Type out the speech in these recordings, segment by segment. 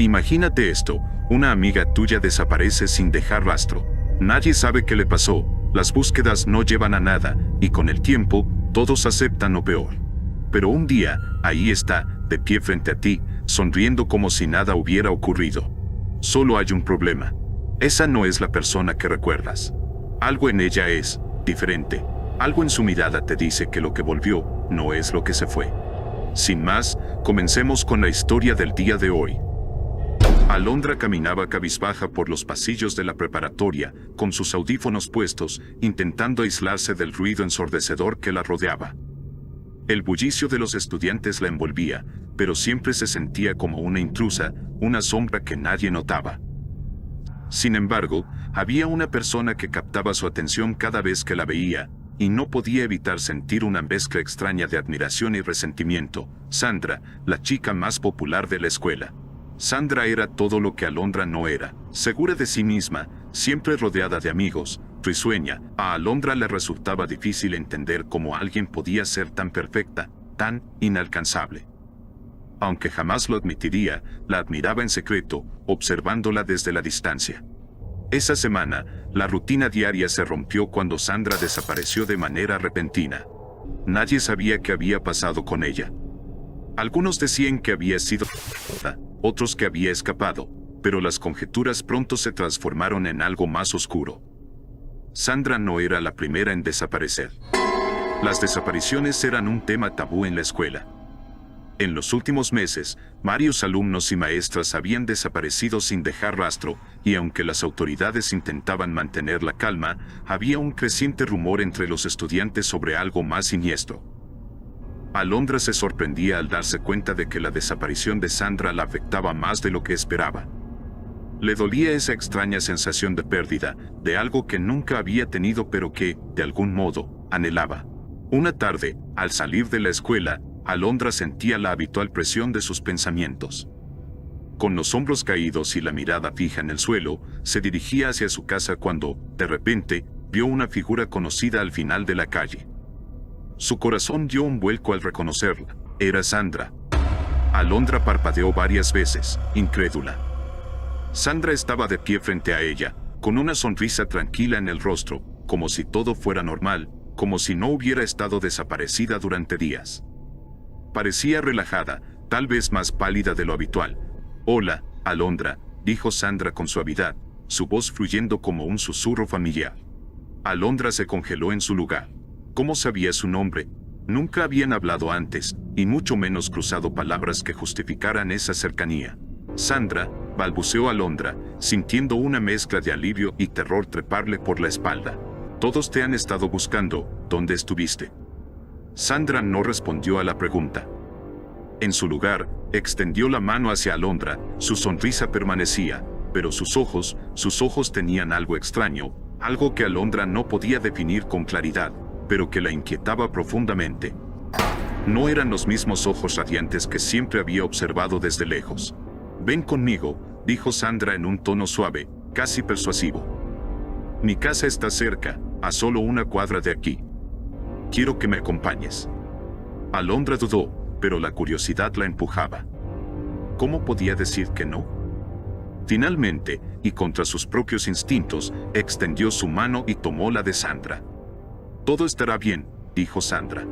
Imagínate esto, una amiga tuya desaparece sin dejar rastro. Nadie sabe qué le pasó, las búsquedas no llevan a nada, y con el tiempo, todos aceptan lo peor. Pero un día, ahí está, de pie frente a ti, sonriendo como si nada hubiera ocurrido. Solo hay un problema. Esa no es la persona que recuerdas. Algo en ella es diferente. Algo en su mirada te dice que lo que volvió no es lo que se fue. Sin más, comencemos con la historia del día de hoy. Alondra caminaba cabizbaja por los pasillos de la preparatoria, con sus audífonos puestos, intentando aislarse del ruido ensordecedor que la rodeaba. El bullicio de los estudiantes la envolvía, pero siempre se sentía como una intrusa, una sombra que nadie notaba. Sin embargo, había una persona que captaba su atención cada vez que la veía, y no podía evitar sentir una mezcla extraña de admiración y resentimiento. Sandra, la chica más popular de la escuela. Sandra era todo lo que Alondra no era, segura de sí misma, siempre rodeada de amigos, risueña. A Alondra le resultaba difícil entender cómo alguien podía ser tan perfecta, tan inalcanzable. Aunque jamás lo admitiría, la admiraba en secreto, observándola desde la distancia. Esa semana, la rutina diaria se rompió cuando Sandra desapareció de manera repentina. Nadie sabía qué había pasado con ella. Algunos decían que había sido otros que había escapado, pero las conjeturas pronto se transformaron en algo más oscuro. Sandra no era la primera en desaparecer. Las desapariciones eran un tema tabú en la escuela. En los últimos meses, varios alumnos y maestras habían desaparecido sin dejar rastro, y aunque las autoridades intentaban mantener la calma, había un creciente rumor entre los estudiantes sobre algo más siniestro. Alondra se sorprendía al darse cuenta de que la desaparición de Sandra la afectaba más de lo que esperaba. Le dolía esa extraña sensación de pérdida, de algo que nunca había tenido pero que, de algún modo, anhelaba. Una tarde, al salir de la escuela, Alondra sentía la habitual presión de sus pensamientos. Con los hombros caídos y la mirada fija en el suelo, se dirigía hacia su casa cuando, de repente, vio una figura conocida al final de la calle. Su corazón dio un vuelco al reconocerla. Era Sandra. Alondra parpadeó varias veces, incrédula. Sandra estaba de pie frente a ella, con una sonrisa tranquila en el rostro, como si todo fuera normal, como si no hubiera estado desaparecida durante días. Parecía relajada, tal vez más pálida de lo habitual. «Hola, Alondra», dijo Sandra con suavidad, su voz fluyendo como un susurro familiar. Alondra se congeló en su lugar. ¿Cómo sabía su nombre? Nunca habían hablado antes, y mucho menos cruzado palabras que justificaran esa cercanía. «Sandra», balbuceó Alondra, sintiendo una mezcla de alivio y terror treparle por la espalda. «Todos te han estado buscando, ¿dónde estuviste?». Sandra no respondió a la pregunta. En su lugar, extendió la mano hacia Alondra, su sonrisa permanecía, pero sus ojos tenían algo extraño, algo que Alondra no podía definir con claridad, pero que la inquietaba profundamente. No eran los mismos ojos radiantes que siempre había observado desde lejos. «Ven conmigo», dijo Sandra en un tono suave, casi persuasivo. «Mi casa está cerca, a solo una cuadra de aquí. Quiero que me acompañes». Alondra dudó, pero la curiosidad la empujaba. ¿Cómo podía decir que no? Finalmente, y contra sus propios instintos, extendió su mano y tomó la de Sandra. «Todo estará bien», dijo Sandra.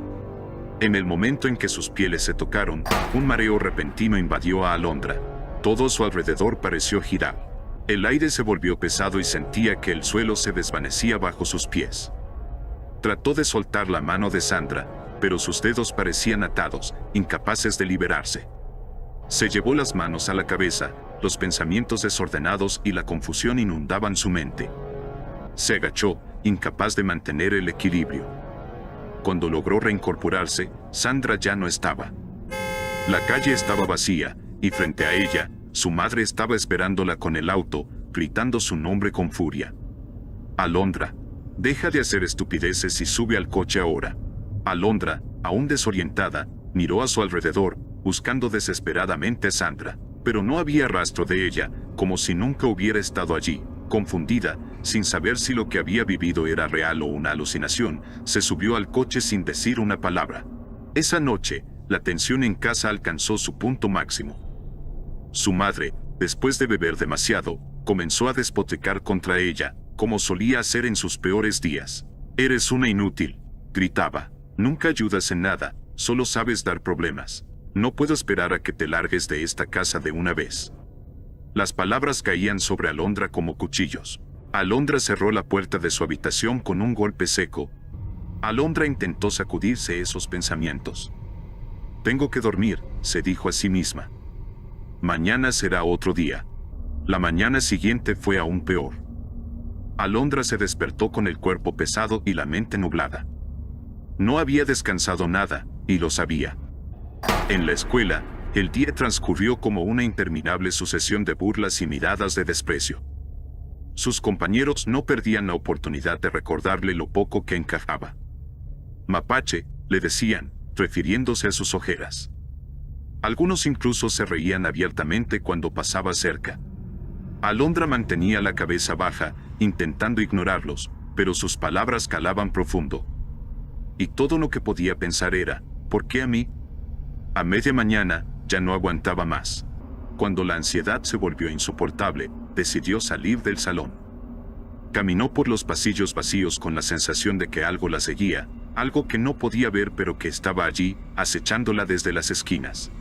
En el momento en que sus pieles se tocaron, un mareo repentino invadió a Alondra. Todo a su alrededor pareció girar. El aire se volvió pesado y sentía que el suelo se desvanecía bajo sus pies. Trató de soltar la mano de Sandra, pero sus dedos parecían atados, incapaces de liberarse. Se llevó las manos a la cabeza, los pensamientos desordenados y la confusión inundaban su mente. Se agachó, incapaz de mantener el equilibrio. Cuando logró reincorporarse, Sandra ya no estaba. La calle estaba vacía, y frente a ella, su madre estaba esperándola con el auto, gritando su nombre con furia. «Alondra, deja de hacer estupideces y sube al coche ahora». Alondra, aún desorientada, miró a su alrededor, buscando desesperadamente a Sandra, pero no había rastro de ella, como si nunca hubiera estado allí. Confundida, sin saber si lo que había vivido era real o una alucinación, se subió al coche sin decir una palabra. Esa noche, la tensión en casa alcanzó su punto máximo. Su madre, Después de beber demasiado, comenzó a despotricar contra ella, como solía hacer en sus peores días. «Eres una inútil», gritaba. «Nunca ayudas en nada, solo sabes dar problemas. No puedo esperar a que te largues de esta casa de una vez». Las palabras caían sobre Alondra como cuchillos. Alondra cerró la puerta de su habitación con un golpe seco. Alondra intentó sacudirse esos pensamientos. «Tengo que dormir», se dijo a sí misma. «Mañana será otro día». La mañana siguiente fue aún peor. Alondra se despertó con el cuerpo pesado y la mente nublada. No había descansado nada, y lo sabía. En la escuela, el día transcurrió como una interminable sucesión de burlas y miradas de desprecio. Sus compañeros no perdían la oportunidad de recordarle lo poco que encajaba. «Mapache», le decían, refiriéndose a sus ojeras. Algunos incluso se reían abiertamente cuando pasaba cerca. Alondra mantenía la cabeza baja, intentando ignorarlos, pero sus palabras calaban profundo. Y todo lo que podía pensar era, ¿por qué a mí? A media mañana, ya no aguantaba más. Cuando la ansiedad se volvió insoportable, decidió salir del salón. Caminó por los pasillos vacíos con la sensación de que algo la seguía, algo que no podía ver pero que estaba allí, acechándola desde las esquinas.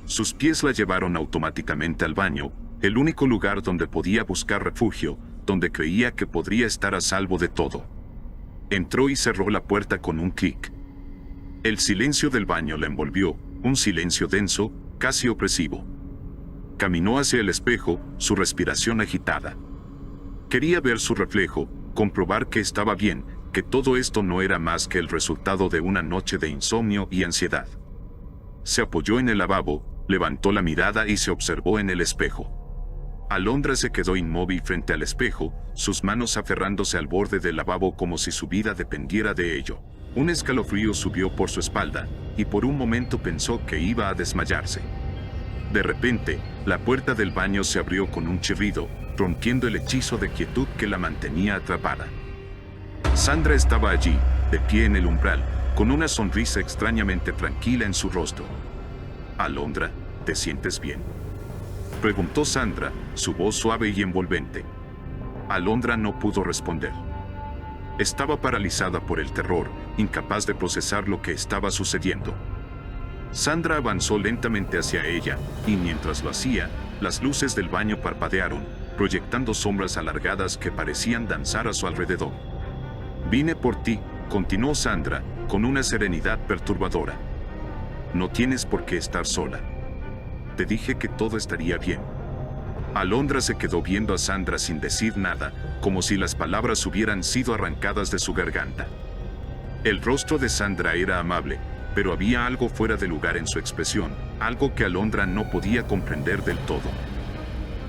Sus pies la llevaron automáticamente al baño, el único lugar donde podía buscar refugio, donde creía que podría estar a salvo de todo. Entró y cerró la puerta con un clic. El silencio del baño la envolvió, un silencio denso, casi opresivo. Caminó hacia el espejo, su respiración agitada. Quería ver su reflejo, comprobar que estaba bien, que todo esto no era más que el resultado de una noche de insomnio y ansiedad. Se apoyó en el lavabo, levantó la mirada y se observó en el espejo. Alondra se quedó inmóvil frente al espejo, sus manos aferrándose al borde del lavabo como si su vida dependiera de ello. Un escalofrío subió por su espalda, y por un momento pensó que iba a desmayarse. De repente, la puerta del baño se abrió con un chirrido, rompiendo el hechizo de quietud que la mantenía atrapada. Sandra estaba allí, de pie en el umbral, con una sonrisa extrañamente tranquila en su rostro. «Alondra, ¿te sientes bien?», preguntó Sandra, su voz suave y envolvente. Alondra no pudo responder. Estaba paralizada por el terror, incapaz de procesar lo que estaba sucediendo. Sandra avanzó lentamente hacia ella, y mientras lo hacía, las luces del baño parpadearon, proyectando sombras alargadas que parecían danzar a su alrededor. «Vine por ti», continuó Sandra, con una serenidad perturbadora. «No tienes por qué estar sola. Te dije que todo estaría bien». Alondra se quedó viendo a Sandra sin decir nada, como si las palabras hubieran sido arrancadas de su garganta. El rostro de Sandra era amable, pero había algo fuera de lugar en su expresión, algo que Alondra no podía comprender del todo.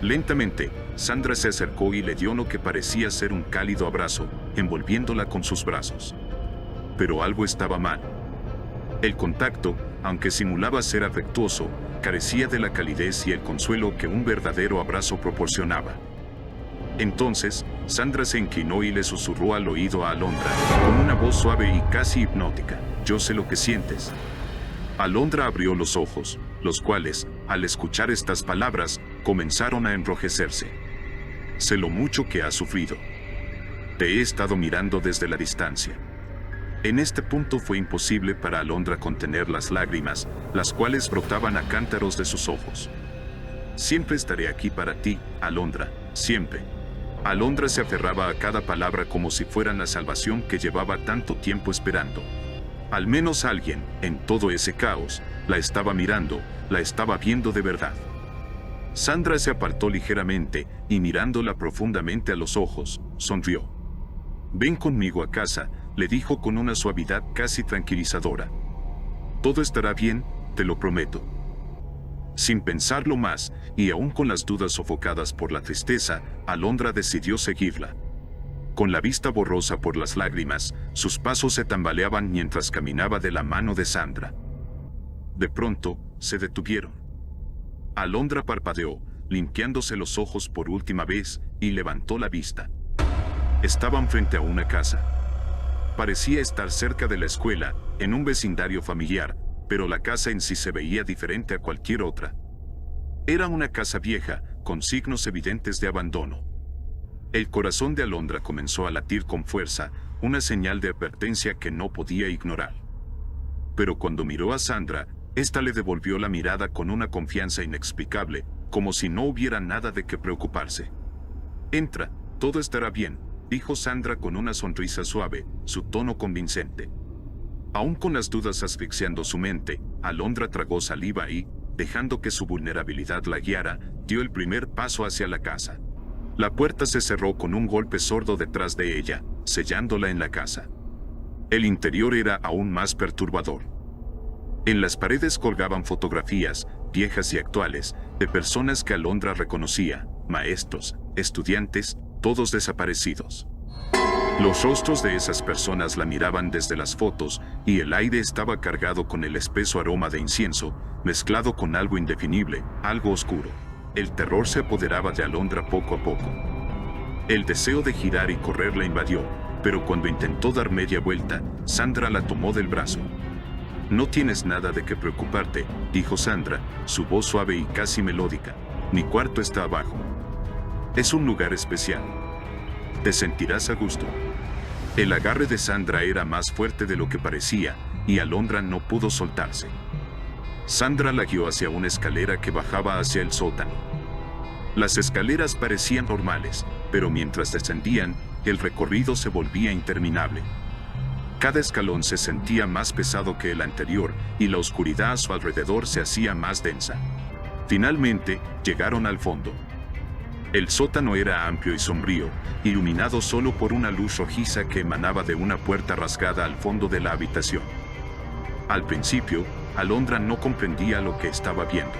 Lentamente, Sandra se acercó y le dio lo que parecía ser un cálido abrazo, envolviéndola con sus brazos. Pero algo estaba mal. El contacto, aunque simulaba ser afectuoso, carecía de la calidez y el consuelo que un verdadero abrazo proporcionaba. Entonces, Sandra se inclinó y le susurró al oído a Alondra, con una voz suave y casi hipnótica: «Yo sé lo que sientes». Alondra abrió los ojos, los cuales, al escuchar estas palabras, comenzaron a enrojecerse. «Sé lo mucho que has sufrido. Te he estado mirando desde la distancia». En este punto fue imposible para Alondra contener las lágrimas, las cuales brotaban a cántaros de sus ojos. «Siempre estaré aquí para ti, Alondra, siempre». Alondra se aferraba a cada palabra como si fueran la salvación que llevaba tanto tiempo esperando. Al menos alguien, en todo ese caos, la estaba mirando, la estaba viendo de verdad. Sandra se apartó ligeramente y mirándola profundamente a los ojos, sonrió. «Ven conmigo a casa», le dijo con una suavidad casi tranquilizadora. «Todo estará bien, te lo prometo». Sin pensarlo más, y aún con las dudas sofocadas por la tristeza, Alondra decidió seguirla. Con la vista borrosa por las lágrimas, sus pasos se tambaleaban mientras caminaba de la mano de Sandra. De pronto, se detuvieron. Alondra parpadeó, limpiándose los ojos por última vez, y levantó la vista. Estaban frente a una casa. Parecía estar cerca de la escuela, en un vecindario familiar, pero la casa en sí se veía diferente a cualquier otra. Era una casa vieja, con signos evidentes de abandono. El corazón de Alondra comenzó a latir con fuerza, una señal de advertencia que no podía ignorar. Pero cuando miró a Sandra, ésta le devolvió la mirada con una confianza inexplicable, como si no hubiera nada de qué preocuparse. «Entra, todo estará bien», dijo Sandra con una sonrisa suave, su tono convincente. Aún con las dudas asfixiando su mente, Alondra tragó saliva y, dejando que su vulnerabilidad la guiara, dio el primer paso hacia la casa. La puerta se cerró con un golpe sordo detrás de ella, sellándola en la casa. El interior era aún más perturbador. En las paredes colgaban fotografías, viejas y actuales, de personas que Alondra reconocía, maestros, estudiantes, todos desaparecidos. Los rostros de esas personas la miraban desde las fotos, y el aire estaba cargado con el espeso aroma de incienso, mezclado con algo indefinible, algo oscuro. El terror se apoderaba de Alondra poco a poco. El deseo de girar y correr la invadió, pero cuando intentó dar media vuelta, Sandra la tomó del brazo. «No tienes nada de qué preocuparte», dijo Sandra, su voz suave y casi melódica. «Mi cuarto está abajo. Es un lugar especial. Te sentirás a gusto». El agarre de Sandra era más fuerte de lo que parecía, y Alondra no pudo soltarse. Sandra la guió hacia una escalera que bajaba hacia el sótano. Las escaleras parecían normales, pero mientras descendían, el recorrido se volvía interminable. Cada escalón se sentía más pesado que el anterior, y la oscuridad a su alrededor se hacía más densa. Finalmente, llegaron al fondo. El sótano era amplio y sombrío, iluminado solo por una luz rojiza que emanaba de una puerta rasgada al fondo de la habitación. Al principio, Alondra no comprendía lo que estaba viendo.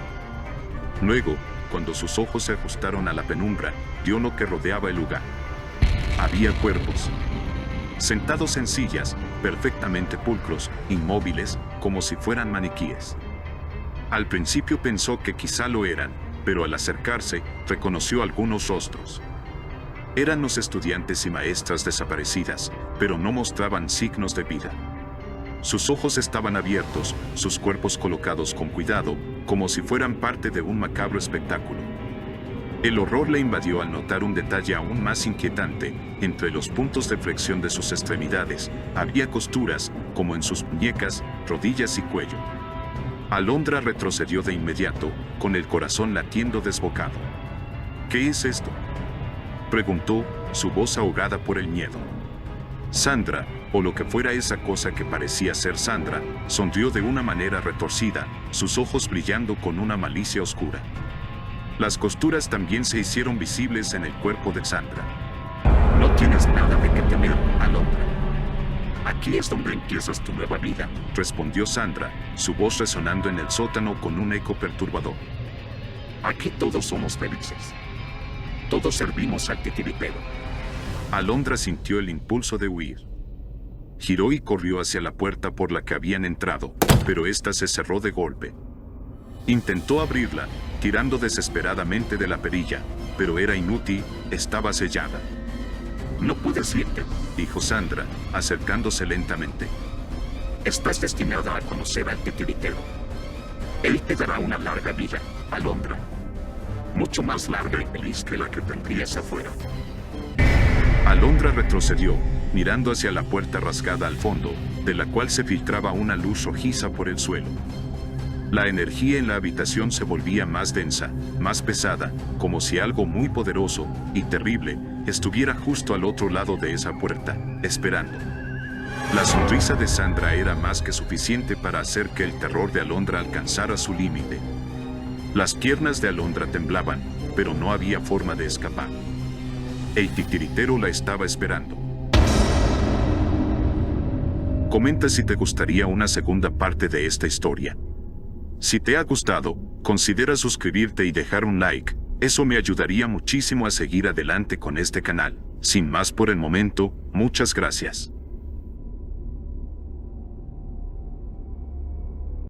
Luego, cuando sus ojos se ajustaron a la penumbra, vio lo que rodeaba el lugar. Había cuerpos, sentados en sillas, perfectamente pulcros, inmóviles, como si fueran maniquíes. Al principio pensó que quizá lo eran, pero al acercarse, reconoció algunos rostros. Eran los estudiantes y maestras desaparecidas, pero no mostraban signos de vida. Sus ojos estaban abiertos, sus cuerpos colocados con cuidado, como si fueran parte de un macabro espectáculo. El horror le invadió al notar un detalle aún más inquietante. Entre los puntos de flexión de sus extremidades, había costuras, como en sus muñecas, rodillas y cuello. Alondra retrocedió de inmediato, con el corazón latiendo desbocado. «¿Qué es esto?», preguntó, su voz ahogada por el miedo. Sandra, o lo que fuera esa cosa que parecía ser Sandra, sonrió de una manera retorcida, sus ojos brillando con una malicia oscura. Las costuras también se hicieron visibles en el cuerpo de Sandra. «No tienes nada de qué temer, Alondra. Aquí es donde empiezas tu nueva vida», respondió Sandra, su voz resonando en el sótano con un eco perturbador. «Aquí todos somos felices. Todos servimos al titiritero». Alondra sintió el impulso de huir. Giró y corrió hacia la puerta por la que habían entrado, pero ésta se cerró de golpe. Intentó abrirla, tirando desesperadamente de la perilla, pero era inútil, estaba sellada. «No puedes irte», dijo Sandra, acercándose lentamente. «Estás destinada a conocer al titiritero. Él te dará una larga vida, Alondra. Mucho más larga y feliz que la que tendrías afuera». Alondra retrocedió, mirando hacia la puerta rasgada al fondo, de la cual se filtraba una luz rojiza por el suelo. La energía en la habitación se volvía más densa, más pesada, como si algo muy poderoso y terrible estuviera justo al otro lado de esa puerta, esperando. La sonrisa de Sandra era más que suficiente para hacer que el terror de Alondra alcanzara su límite. Las piernas de Alondra temblaban, pero no había forma de escapar. El titiritero la estaba esperando. Comenta si te gustaría una segunda parte de esta historia. Si te ha gustado, considera suscribirte y dejar un like, eso me ayudaría muchísimo a seguir adelante con este canal. Sin más por el momento, muchas gracias.